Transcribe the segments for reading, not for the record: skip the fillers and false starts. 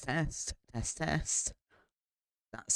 Test. That's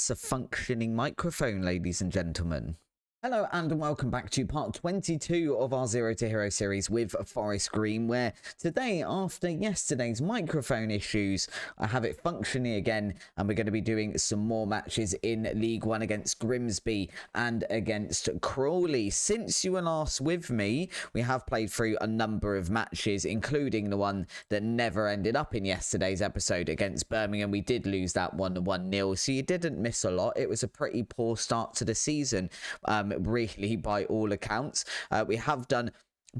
a functioning microphone, ladies and gentlemen. Hello and welcome back to part 22 of our Zero to Hero series with Forest Green, where today, after yesterday's microphone issues, I have it functioning again, and we're going to be doing some more matches in League One against Grimsby and against Crawley. Since you were last with me, we have played through a number of matches, including the one that never ended up in yesterday's episode against Birmingham. We did lose that 1-0, so you didn't miss a lot. It was a pretty poor start to the season. Really, by all accounts, we have done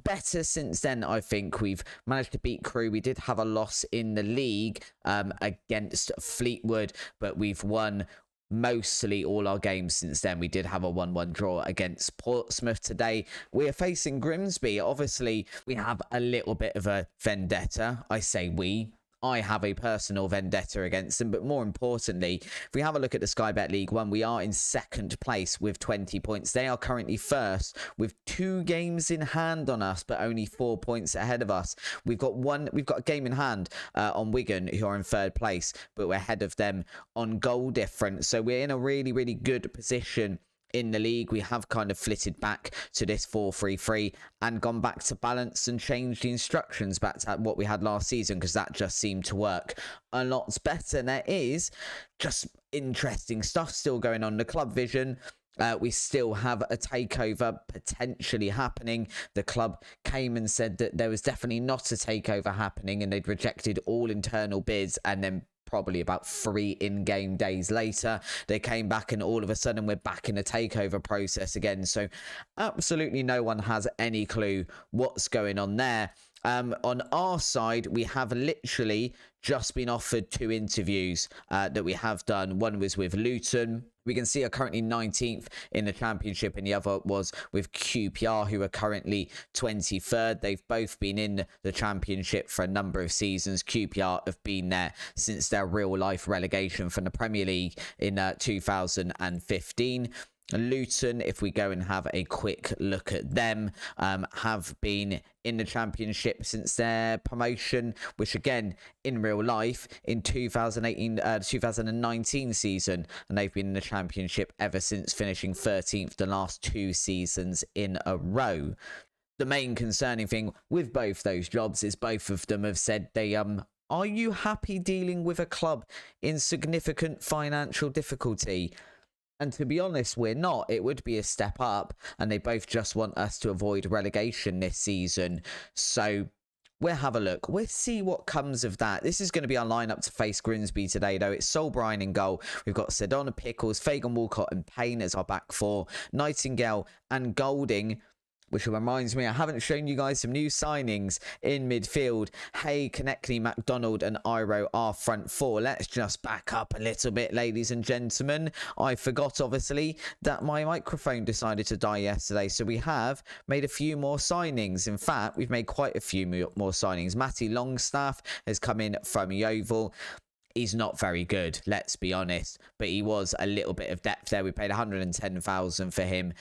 better since then. I think we've managed to beat Crewe. We did have a loss in the league against Fleetwood, but we've won mostly all our games since then. We did have a 1-1 draw against Portsmouth today. We are facing Grimsby. Obviously, we have a little bit of a vendetta. I have a personal vendetta against them, but more importantly, if we have a look at the Sky Bet League One, we are in second place with 20 points. They are currently first with 2 games in hand on us, but only 4 points ahead of us. We've got a game in hand on Wigan, who are in third place, but we're ahead of them on goal difference. So we're in a really, really good position in the league. We have kind of flitted back to this 4-3-3 and gone back to balance and changed the instructions back to what we had last season, because that just seemed to work a lot better. And there is just interesting stuff still going on in the club vision. We still have a takeover potentially happening. The club came and said that there was definitely not a takeover happening, and they'd rejected all internal bids, and then probably about 3 in-game days later, they came back and all of a sudden we're back in a takeover process again. So absolutely no one has any clue what's going on there. On our side, we have literally just been offered 2 interviews that we have done. One was with Luton. We can see are currently 19th in the championship, and the other was with QPR, who are currently 23rd. They've both been in the championship for a number of seasons. QPR have been there since their real-life relegation from the Premier League in 2015. Luton, if we go and have a quick look at them, have been in the championship since their promotion, which again in real life in 2019 season, and they've been in the championship ever since, finishing 13th the last 2 seasons in a row. The main concerning thing with both those jobs is both of them have said they are you happy dealing with a club in significant financial difficulty? And to be honest, we're not. It would be a step up, and they both just want us to avoid relegation this season. So we'll have a look. We'll see what comes of that. This is going to be our lineup to face Grimsby today, though. It's Sol Bryan in goal. We've got Sedona Pickles, Fagan Walcott and Payne as our back 4. Nightingale and Golding, which reminds me, I haven't shown you guys some new signings in midfield. Hay, Konechny, MacDonald and Iro are front 4. Let's just back up a little bit, ladies and gentlemen. I forgot, obviously, that my microphone decided to die yesterday. So we have made a few more signings. In fact, we've made quite a few more signings. Matty Longstaff has come in from Yeovil. He's not very good, let's be honest, but he was a little bit of depth there. We paid 110,000 for him.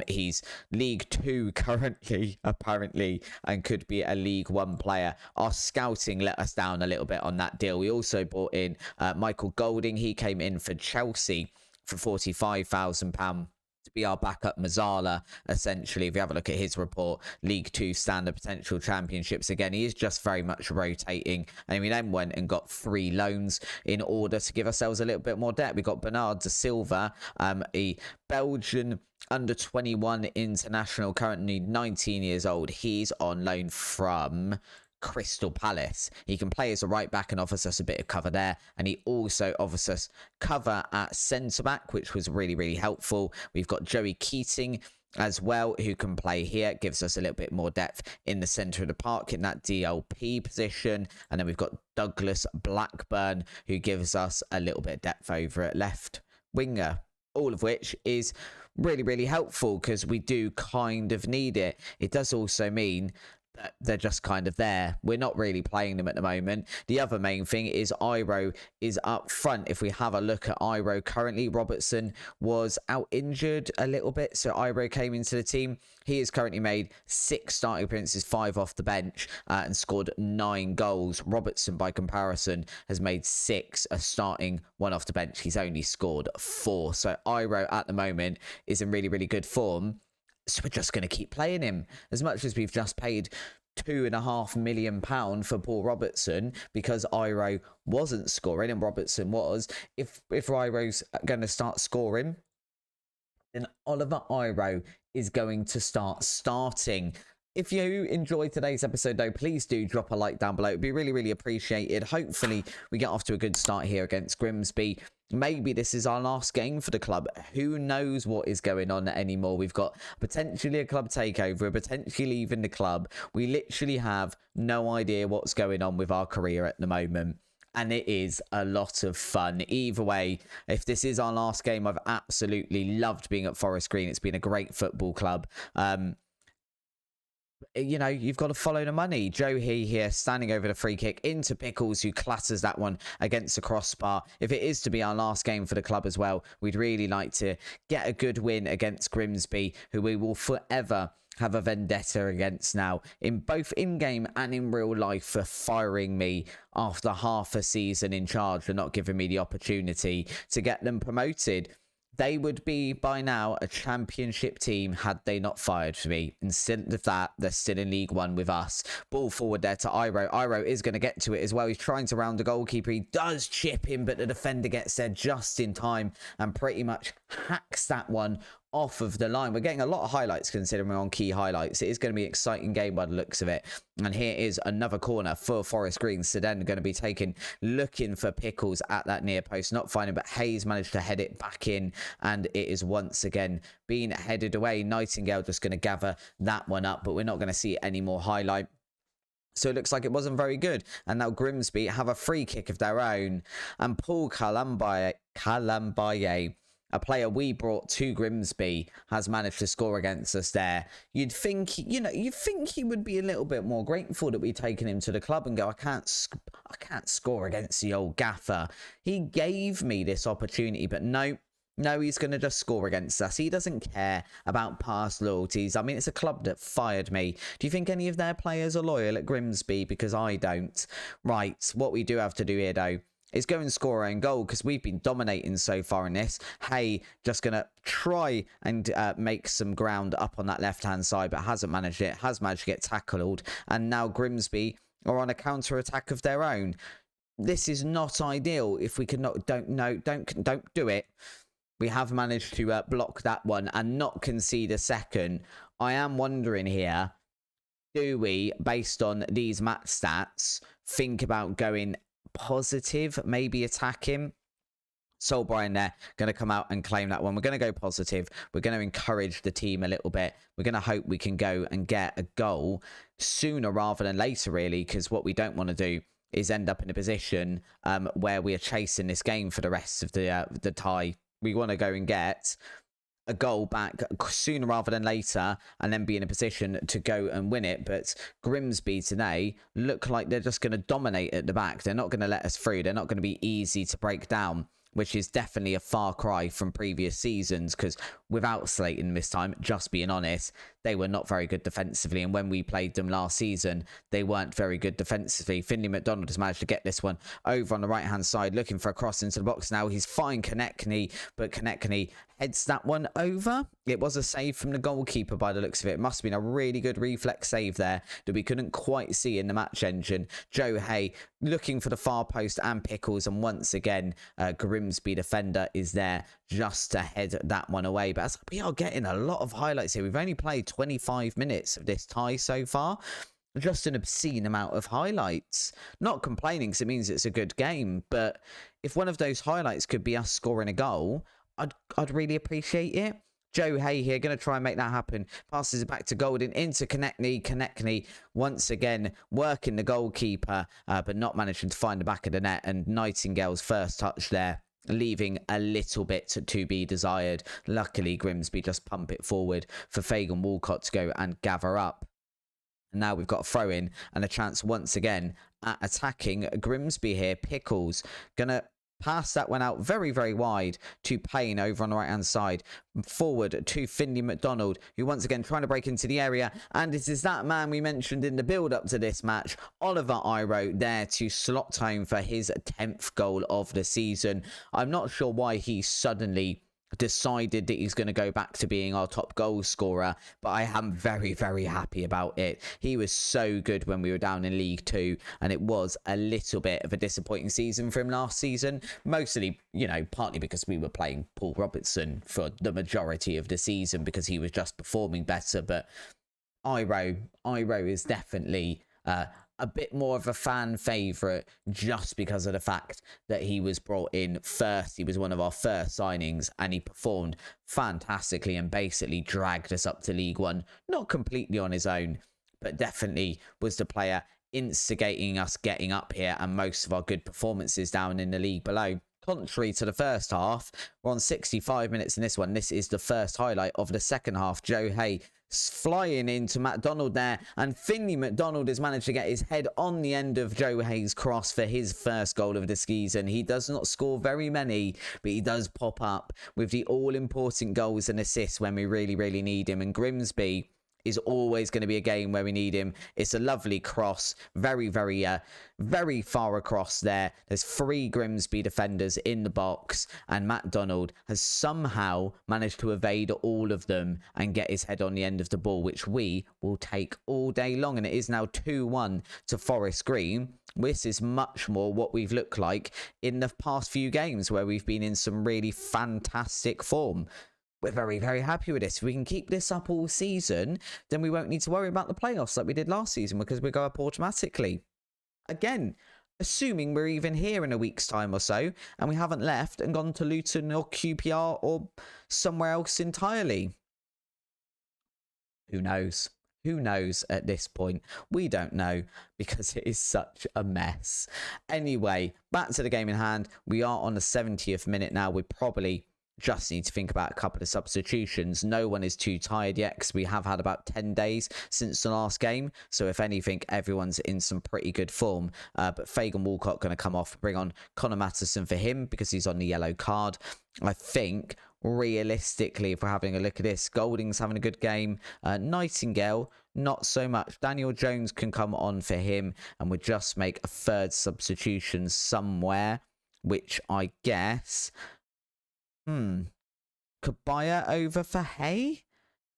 He's League 2 currently, apparently, and could be a League 1 player. Our scouting let us down a little bit on that deal. We also brought in Michael Golding. He came in for Chelsea for £45,000. To be our backup Mazzala, essentially. If you have a look at his report, League 2 standard potential championships, again, he is just very much rotating. And we then went and got 3 loans in order to give ourselves a little bit more depth. We got Bernard de Silva, a Belgian under 21 international, currently 19 years old. He's on loan from Crystal Palace. He can play as a right back and offers us a bit of cover there, and he also offers us cover at centre back, which was really, really helpful. We've got Joey Keating as well, who can play here, gives us a little bit more depth in the centre of the park in that DLP position. And then we've got Douglas Blackburn, who gives us a little bit of depth over at left winger, all of which is really, really helpful because we do kind of need it. It does also mean they're just kind of there. We're not really playing them at the moment. The other main thing is Iro is up front. If we have a look at Iro currently, Robertson was out injured a little bit, so Iro came into the team. He has currently made 6 starting appearances, 5 off the bench, and scored 9 goals. Robertson, by comparison, has made 6, a starting, 1 off the bench. He's only scored 4. So Iro at the moment is in really, really good form. So we're just going to keep playing him. As much as we've just paid £2.5 million for Paul Robertson because Iro wasn't scoring and Robertson was. If Iro's going to start scoring, then Oliver Iro is going to start starting. If you enjoyed today's episode, though, please do drop a like down below. It'd be really, really appreciated. Hopefully, we get off to a good start here against Grimsby. Maybe this is our last game for the club. Who knows what is going on anymore? We've got potentially a club takeover, potentially leaving the club. We literally have no idea what's going on with our career at the moment. And it is a lot of fun. Either way, if this is our last game, I've absolutely loved being at Forest Green. It's been a great football club. You know, you've got to follow the money. Joe here standing over the free kick into Pickles, who clatters that one against the crossbar. If it is to be our last game for the club as well, we'd really like to get a good win against Grimsby, who we will forever have a vendetta against now, in both in-game and in real life, for firing me after half a season in charge and not giving me the opportunity to get them promoted. They would be, by now, a championship team had they not fired for me. Instead of that, they're still in League One with us. Ball forward there to Iro. Iro is going to get to it as well. He's trying to round the goalkeeper. He does chip him, but the defender gets there just in time and pretty much hacks that one off of the line. We're getting a lot of highlights considering we're on key highlights. It is going to be an exciting game by the looks of it. And here is another corner for Forest Green. Sedan going to be taken, looking for Pickles at that near post, not finding, but Hayes managed to head it back in, and it is once again being headed away. Nightingale just going to gather that one up, but we're not going to see any more highlight. So it looks like it wasn't very good. And now Grimsby have a free kick of their own. And Paul Kalambaye, a player we brought to Grimsby, has managed to score against us there. You'd think he would be a little bit more grateful that we'd taken him to the club and go, I can't score against the old gaffer. He gave me this opportunity, but no, he's going to just score against us. He doesn't care about past loyalties. I mean, it's a club that fired me. Do you think any of their players are loyal at Grimsby? Because I don't. Right, what we do have to do here, though, is go and score our own goal, because we've been dominating so far in this. Hey, just going to try and make some ground up on that left-hand side, but hasn't managed it. Has managed to get tackled. And now Grimsby are on a counter-attack of their own. This is not ideal. If we could not, don't do it. We have managed to block that one and not concede a second. I am wondering here, do we, based on these match stats, think about going positive, maybe attack him? Sol Bryan there, going to come out and claim that one. We're going to go positive. We're going to encourage the team a little bit. We're going to hope we can go and get a goal sooner rather than later, really, because what we don't want to do is end up in a position where we are chasing this game for the rest of the tie. We want to go and get a goal back sooner rather than later and then be in a position to go and win it. But Grimsby today look like they're just going to dominate at the back. They're not going to let us through. They're not going to be easy to break down, which is definitely a far cry from previous seasons, because without Slayton this time, just being honest, they were not very good defensively. And when we played them last season, they weren't very good defensively. Finley McDonald has managed to get this one over on the right-hand side, looking for a cross into the box now. He's fine Konechny, but Konechny heads that one over. It was a save from the goalkeeper by the looks of it. It must have been a really good reflex save there that we couldn't quite see in the match engine. Joe Hay looking for the far post and Pickles, and once again, Grimsby defender is there just to head that one away. But as we are getting a lot of highlights here, we've only played 25 minutes of this tie so far. Just an obscene amount of highlights. Not complaining, because it means it's a good game, but if one of those highlights could be us scoring a goal, I'd really appreciate it. Joe Hay here, going to try and make that happen. Passes it back to Golden, into Konechny. Konechny once again working the goalkeeper, but not managing to find the back of the net. And Nightingale's first touch there, leaving a little bit to be desired. Luckily, Grimsby just pump it forward for Fagan Walcott to go and gather up. And now we've got a throw in and a chance once again at attacking Grimsby here. Pickles gonna pass that one out very, very wide to Payne over on the right-hand side. Forward to Finley McDonald, who once again trying to break into the area. And it is that man we mentioned in the build-up to this match, Oliver Iro, there to slot home for his 10th goal of the season. I'm not sure why he suddenly decided that he's going to go back to being our top goal scorer, but I am very, very happy about it. He was so good when we were down in League 2, and it was a little bit of a disappointing season for him last season, mostly, you know, partly because we were playing Paul Robertson for the majority of the season because he was just performing better. But Iro is definitely a bit more of a fan favourite just because of the fact that he was brought in first. He was one of our first signings and he performed fantastically and basically dragged us up to League One. Not completely on his own, but definitely was the player instigating us getting up here and most of our good performances down in the league below. Contrary to the first half, we're on 65 minutes in this one. This is the first highlight of the second half. Joe Hay flying into McDonald there, and Finley McDonald has managed to get his head on the end of Joe Hay's cross for his first goal of the season. He does not score very many, but he does pop up with the all-important goals and assists when we really, really need him. And Grimsby is always going to be a game where we need him. It's a lovely cross, very, very, very far across there. There's 3 Grimsby defenders in the box, and McDonald has somehow managed to evade all of them and get his head on the end of the ball, which we will take all day long. And it is now 2-1 to Forest Green. This is much more what we've looked like in the past few games where we've been in some really fantastic form. We're very, very happy with this. If we can keep this up all season, then we won't need to worry about the playoffs like we did last season because we go up automatically. Again, assuming we're even here in a week's time or so and we haven't left and gone to Luton or QPR or somewhere else entirely. Who knows? Who knows at this point? We don't know because it is such a mess. Anyway, back to the game in hand. We are on the 70th minute now. We're probably just need to think about a couple of substitutions. No one is too tired yet because we have had about 10 days since the last game. So if anything, everyone's in some pretty good form. But Fagan Walcott going to come off, bring on Connor Matheson for him because he's on the yellow card. I think realistically, if we're having a look at this, Golding's having a good game. Nightingale, not so much. Daniel Jones can come on for him and we'll just make a third substitution somewhere, which I guess... Kabaya over for Hay?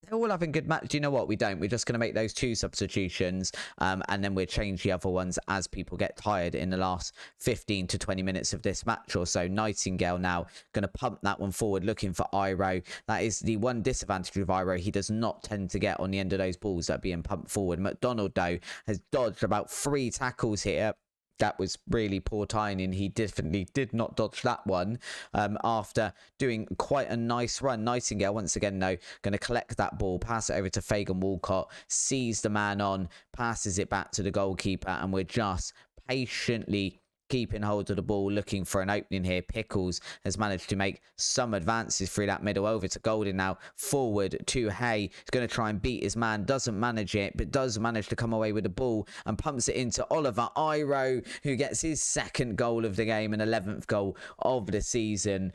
They're all having good match. Do you know what? We don't. We're just going to make those 2 substitutions and then we'll change the other ones as people get tired in the last 15 to 20 minutes of this match or so. Nightingale now going to pump that one forward looking for Iro. That is the one disadvantage of Iro. He does not tend to get on the end of those balls that are being pumped forward. McDonald, though, has dodged about 3 tackles here. That was really poor timing. He definitely did not dodge that one after doing quite a nice run. Nightingale, once again, though, going to collect that ball, pass it over to Fagan Walcott, sees the man on, passes it back to the goalkeeper, and we're just patiently keeping hold of the ball, looking for an opening here. Pickles has managed to make some advances through that middle over to Golding now. Forward to Hay. He's going to try and beat his man. Doesn't manage it, but does manage to come away with the ball and pumps it into Oliver Iro, who gets his 2nd goal of the game and 11th goal of the season.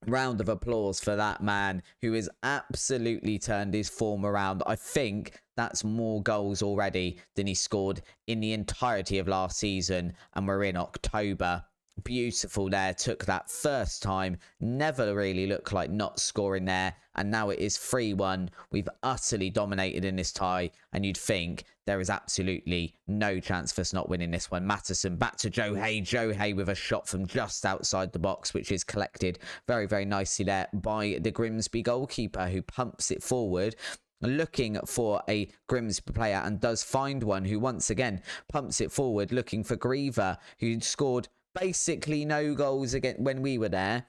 Round of applause for that man who has absolutely turned his form around. I think that's more goals already than he scored in the entirety of last season, and we're in October. Beautiful there, took that first time, never really looked like not scoring there, and now it is 3-1. We've utterly dominated in this tie, and you'd think there is absolutely no chance for us not winning this one. Matheson back to Joe Hay. Joe Hay with a shot from just outside the box, which is collected very, very nicely there by the Grimsby goalkeeper, who pumps it forward, looking for a Grimsby player, and does find one who once again pumps it forward, looking for Griever, who scored basically no goals again when we were there,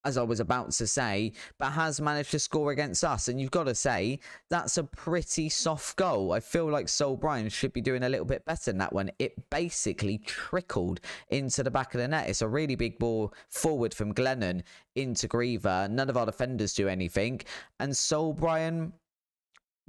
as I was about to say, but has managed to score against us. And you've got to say, that's a pretty soft goal. I feel like Sol Bryan should be doing a little bit better than that one. It basically trickled into the back of the net. It's a really big ball forward from Glennon into Griever. None of our defenders do anything. And Sol Bryan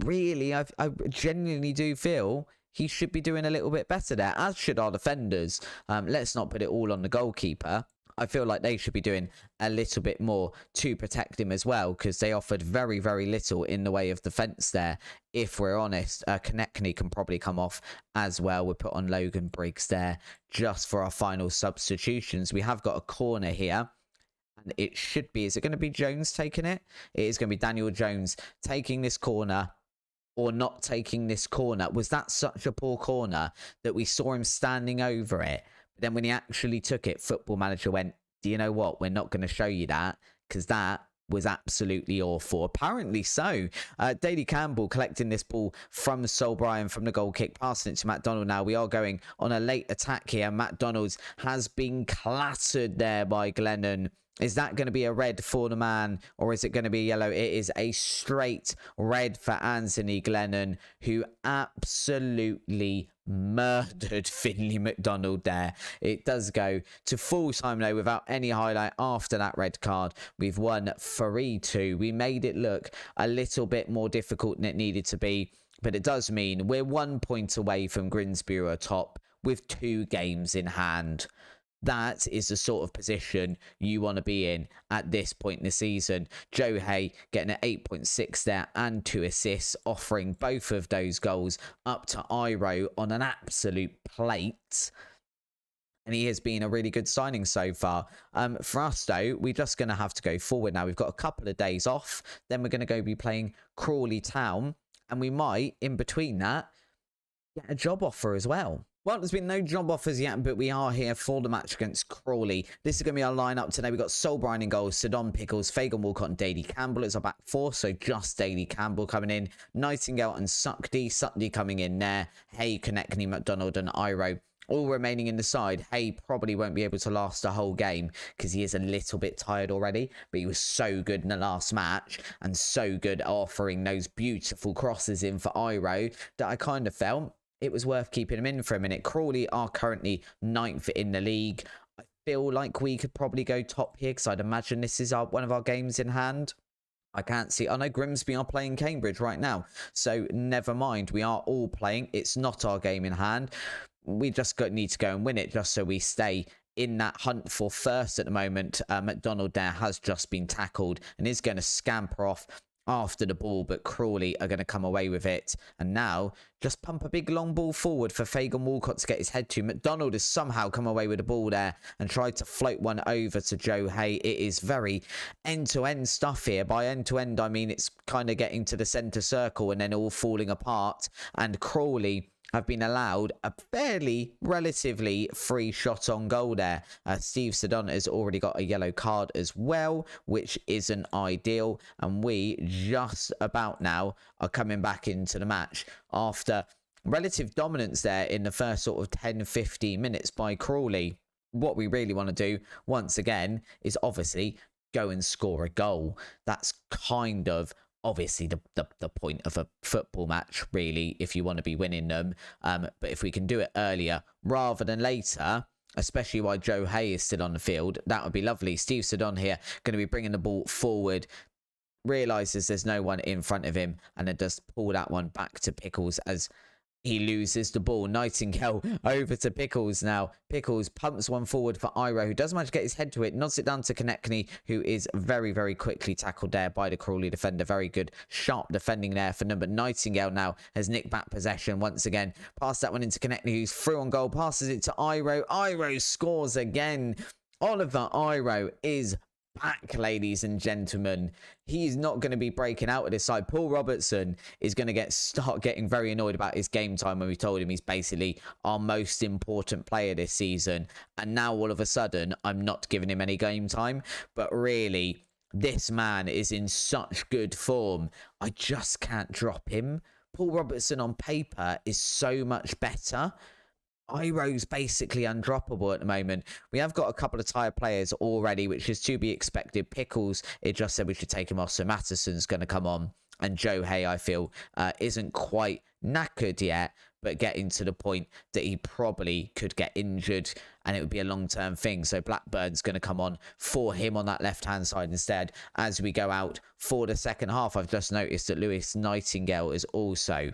really, I genuinely do feel he should be doing a little bit better there, as should our defenders. Let's not put it all on the goalkeeper. I feel like they should be doing a little bit more to protect him as well, because they offered very, very little in the way of defence there. If we're honest, Konechny can probably come off as well. We'll put on Logan Briggs there just for our final substitutions. We have got a corner here. And it should be, is it going to be Jones taking it? It is going to be Daniel Jones taking this corner or not taking this corner. Was that such a poor corner that we saw him standing over it? But then when he actually took it, Football Manager went, do you know what? We're not going to show you that, because that was absolutely awful. Apparently so. Daly Campbell collecting this ball from Sol Bryan from the goal kick, passing it to Matt Donald now. We are going on a late attack here. Matt Donald has been clattered there by Glennon. Is that going to be a red for the man, or is it going to be yellow? It is a straight red for Anthony Glennon, who absolutely murdered Finley McDonald there. It does go to full time though without any highlight after that red card. We've won 3-2. We made it look a little bit more difficult than it needed to be, but it does mean we're 1 point away from Grimsby atop with 2 games in hand. That is the sort of position you want to be in at this point in the season. Joe Hay getting an 8.6 there and 2 assists, offering both of those goals up to Iro on an absolute plate. And he has been a really good signing so far. For us, though, we're just going to have to go forward now. We've got a couple of days off. Then we're going to go be playing Crawley Town. And we might, in between that, get a job offer as well. Well, there's been no job offers yet, but we are here for the match against Crawley. This is going to be our lineup today. We've got Sol Bryan in goals, Sidon Pickles, Fagan Walcott and Daly Campbell as our back 4, so just Daly Campbell coming in. Nightingale and Suckdy coming in there. Hay, Konechny, McDonald and Iro all remaining in the side. Hay probably won't be able to last the whole game because he is a little bit tired already, but he was so good in the last match and so good at offering those beautiful crosses in for Iro that I kind of felt it was worth keeping him in for a minute. Crawley are currently 9th in the league. I feel like we could probably go top here because I'd imagine this is one of our games in hand. I can't see. I know Grimsby are playing Cambridge right now, so never mind. We are all playing. It's not our game in hand. We just need to go and win it just so we stay in that hunt for first at the moment. McDonald there has just been tackled and is going to scamper off after the ball, but Crawley are going to come away with it. And now just pump a big long ball forward for Fagan Walcott to get his head to. McDonald has somehow come away with the ball there and tried to float one over to Joe Hay. It is very end-to-end stuff here. By end-to-end, I mean it's kind of getting to the centre circle and then all falling apart. And Crawley have been allowed a fairly relatively free shot on goal there. Steve Sidon has already got a yellow card as well, which isn't ideal. And we just about now are coming back into the match after relative dominance there in the first sort of 10-15 minutes by Crawley. What we really want to do once again is obviously go and score a goal. That's kind of obviously the point of a football match, really, if you want to be winning them. But if we can do it earlier rather than later, especially while Joe Hay is still on the field, that would be lovely. Steve Sidon here going to be bringing the ball forward, realises there's no one in front of him, and then just pull that one back to Pickles as he loses the ball. Nightingale over to Pickles now. Pickles pumps one forward for Iro, who does manage to get his head to it. Nods it down to Konechny, who is very, very quickly tackled there by the Crawley defender. Very good, sharp defending there for number. Nightingale now has nicked back possession once again. Pass that one into Konechny, who's through on goal. Passes it to Iro. Iro scores again. Oliver Iro is back, ladies and gentlemen. He's not going to be breaking out of this side. Paul Robertson is going to start getting very annoyed about his game time when we told him he's basically our most important player this season. And now all of a sudden, I'm not giving him any game time. But really, this man is in such good form. I just can't drop him. Paul Robertson on paper is so much better. Iro's basically undroppable at the moment. We have got a couple of tired players already, which is to be expected. Pickles, it just said we should take him off, so Mattison's going to come on. And Joe Hay, I feel, isn't quite knackered yet. but getting to the point that he probably could get injured and it would be a long-term thing. So Blackburn's going to come on for him on that left-hand side instead as we go out for the second half. I've just noticed that Lewis Nightingale is also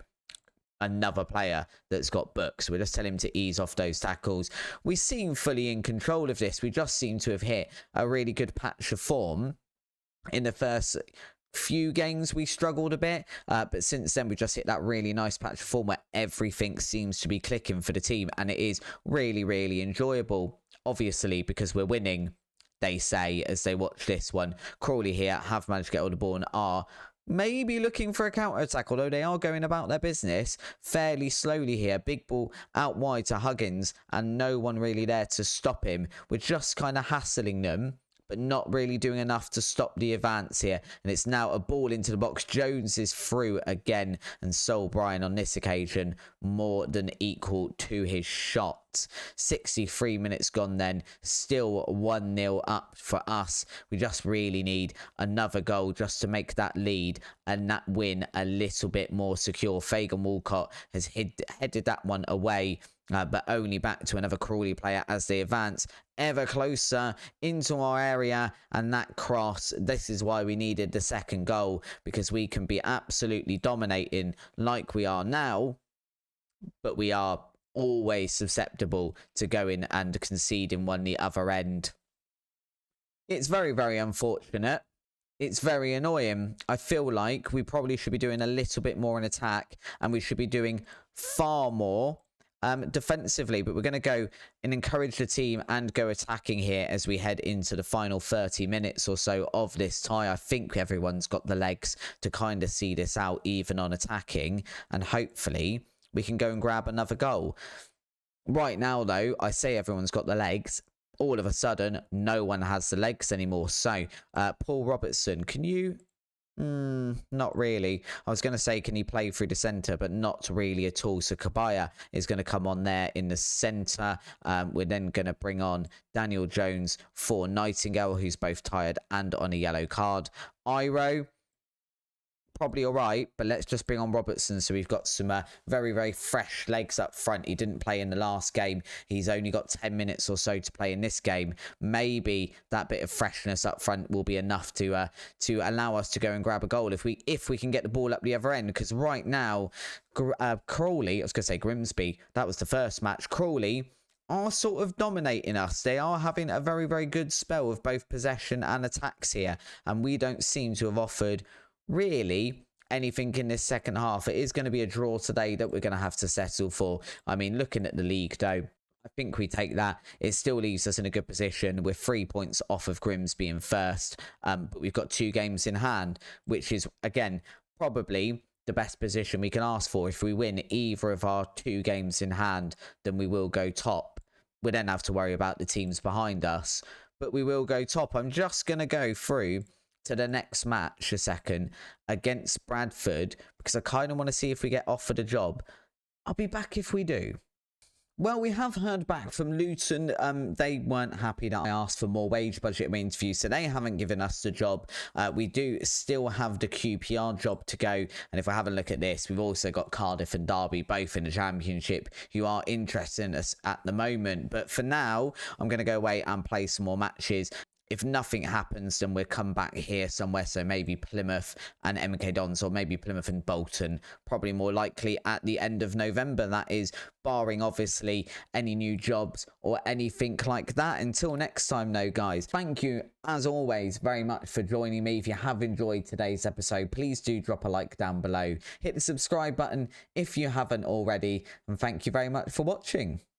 another player that's got books. We'll just tell him to ease off those tackles. We seem fully in control of this. We just seem to have hit a really good patch of form. In the first few games we struggled a bit, but since then we just hit that really nice patch of form where everything seems to be clicking for the team, and it is really, really enjoyable. Obviously, because we're winning, they say as they watch this one. Crawley here have managed to get all the ball and are maybe looking for a counter-attack, although they are going about their business fairly slowly here. Big ball out wide to Huggins and no one really there to stop him. We're just kind of hassling them, but not really doing enough to stop the advance here. And it's now a ball into the box. Jones is through again, and Sol Bryan on this occasion more than equal to his shot. 63 minutes gone then, still 1-0 up for us. We just really need another goal just to make that lead and that win a little bit more secure. Fagan Walcott has headed that one away, but only back to another Crawley player as they advance ever closer into our area. And that cross, this is why we needed the second goal, because we can be absolutely dominating like we are now, but we are always susceptible to going and conceding one the other end. It's very, very unfortunate. It's very annoying. I feel like we probably should be doing a little bit more in attack, and we should be doing far more defensively, but we're going to go and encourage the team and go attacking here as we head into the final 30 minutes or so of this tie. I think everyone's got the legs to kind of see this out, even on attacking, and hopefully we can go and grab another goal. Right now, though, I say everyone's got the legs. All of a sudden, no one has the legs anymore. So, Paul Robertson, can you... not really. I was going to say, can he play through the centre, but not really at all. So Kabaya is going to come on there in the centre. We're then going to bring on Daniel Jones for Nightingale, who's both tired and on a yellow card. Iro, probably all right, but let's just bring on Robertson so we've got some very, very fresh legs up front. He didn't play in the last game. He's only got 10 minutes or so to play in this game. Maybe that bit of freshness up front will be enough to allow us to go and grab a goal if we can get the ball up the other end, because right now Crawley, I was going to say Grimsby, that was the first match. Crawley are sort of dominating us. They are having a very, very good spell of both possession and attacks here, and we don't seem to have offered really anything in this second half. It is going to be a draw today that we're going to have to settle for. I mean, looking at the league though, I think we take that. It still leaves us in a good position. We're 3 points off of Grimsby in first, but we've got 2 games in hand, which is, again, probably the best position we can ask for. If we win either of our 2 games in hand, then we will go top. We then have to worry about the teams behind us, but we will go top. I'm just going to go through to the next match a second against Bradford, because I kind of want to see if we get offered a job. I'll be back if we do. Well, we have heard back from Luton. They weren't happy that I asked for more wage budget in my interview, so they haven't given us the job. We do still have the QPR job to go, and if I have a look at this, we've also got Cardiff and Derby, both in the Championship, who are interested in us at the moment. But for now, I'm going to go away and play some more matches. If nothing happens, then we'll come back here somewhere. So maybe Plymouth and MK Dons, or maybe Plymouth and Bolton. Probably more likely at the end of November. That is barring, obviously, any new jobs or anything like that. Until next time, though, guys, thank you, as always, very much for joining me. If you have enjoyed today's episode, please do drop a like down below. Hit the subscribe button if you haven't already. And thank you very much for watching.